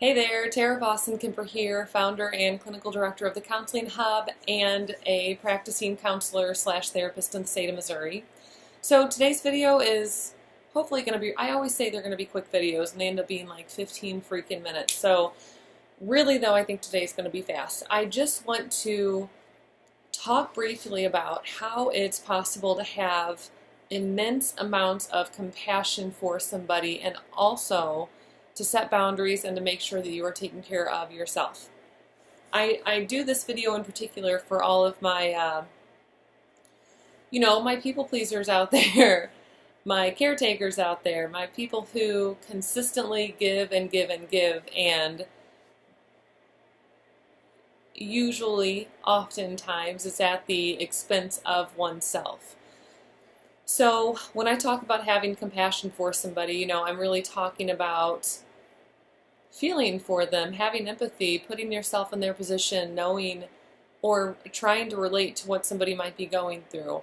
Hey there, Tara Vossen-Kemper here, founder and clinical director of the Counseling Hub and a practicing counselor slash therapist in the state of Missouri. So today's video is hopefully going to be, I always say they're going to be quick videos and they end up being like 15 freaking minutes. So really though, I think today's going to be fast. I just want to talk briefly about how it's possible to have immense amounts of compassion for somebody and also to set boundaries and to make sure that you are taking care of yourself. I do this video in particular for all of my, my people pleasers out there, my caretakers out there, my people who consistently give and give and give and usually, oftentimes, it's at the expense of oneself. So when I talk about having compassion for somebody, I'm really talking about feeling for them, having empathy, putting yourself in their position, knowing or trying to relate to what somebody might be going through.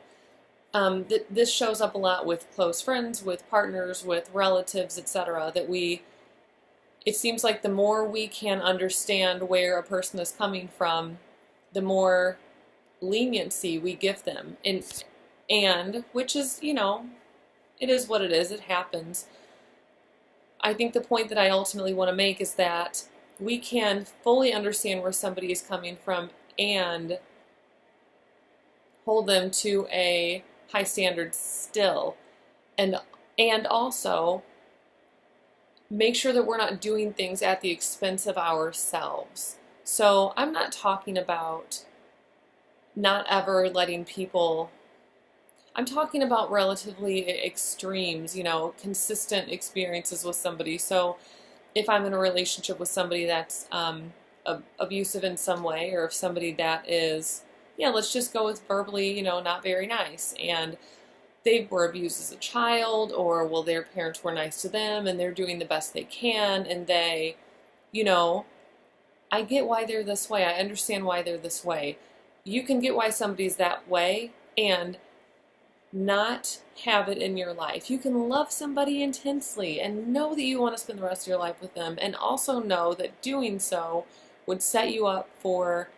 This shows up a lot with close friends, with partners, with relatives, etc. It seems like the more we can understand where a person is coming from, the more leniency we give them. And which is, it is what it is, it happens. I think the point that I ultimately want to make is that we can fully understand where somebody is coming from and hold them to a high standard still. And also make sure that we're not doing things at the expense of ourselves. So I'm not talking about not ever letting people, I'm talking about relatively extremes, consistent experiences with somebody. So if I'm in a relationship with somebody that's abusive in some way, or if somebody that is, let's just go with verbally, not very nice, and they were abused as a child, or their parents were nice to them and they're doing the best they can, and they, I get why they're this way. I understand why they're this way. You can get why somebody's that way and not have it in your life. You can love somebody intensely and know that you want to spend the rest of your life with them, and also know that doing so would set you up for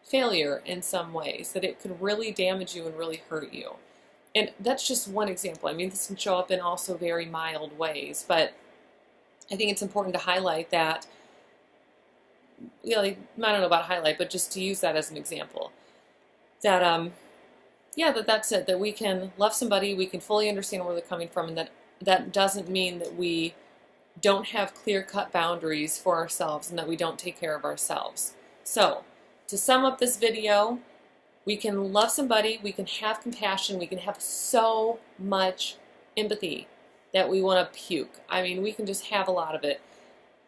failure in some ways, that it could really damage you and really hurt you. And that's just one example. I mean, this can show up in also very mild ways, but I think it's important to highlight that, I don't know about highlight, but just to use that as an example, that that's it, that we can love somebody, we can fully understand where they're coming from, and that doesn't mean that we don't have clear-cut boundaries for ourselves and that we don't take care of ourselves. So, to sum up this video, we can love somebody, we can have compassion, we can have so much empathy that we want to puke. I mean, we can just have a lot of it.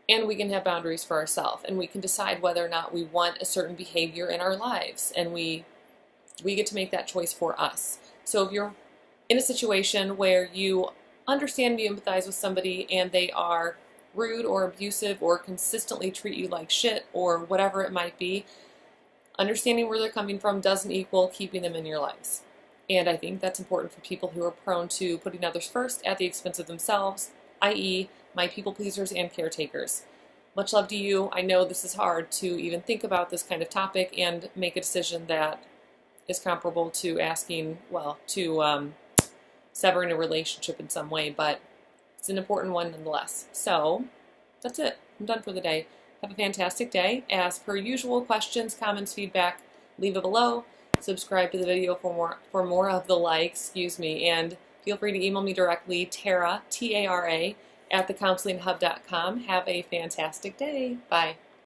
And we can have boundaries for ourselves, and we can decide whether or not we want a certain behavior in our lives, and we get to make that choice for us. So if you're in a situation where you understand and you empathize with somebody and they are rude or abusive or consistently treat you like shit or whatever it might be, understanding where they're coming from doesn't equal keeping them in your lives. And I think that's important for people who are prone to putting others first at the expense of themselves, i.e. my people pleasers and caretakers. Much love to you. I know this is hard to even think about this kind of topic and make a decision that is comparable to severing a relationship in some way, but it's an important one nonetheless. So that's it. I'm done for the day. Have a fantastic day. As per usual, questions, comments, feedback, leave it below. Subscribe to the video for more of the and feel free to email me directly, Tara, T-A-R-A, @thecounselinghub.com. Have a fantastic day. Bye.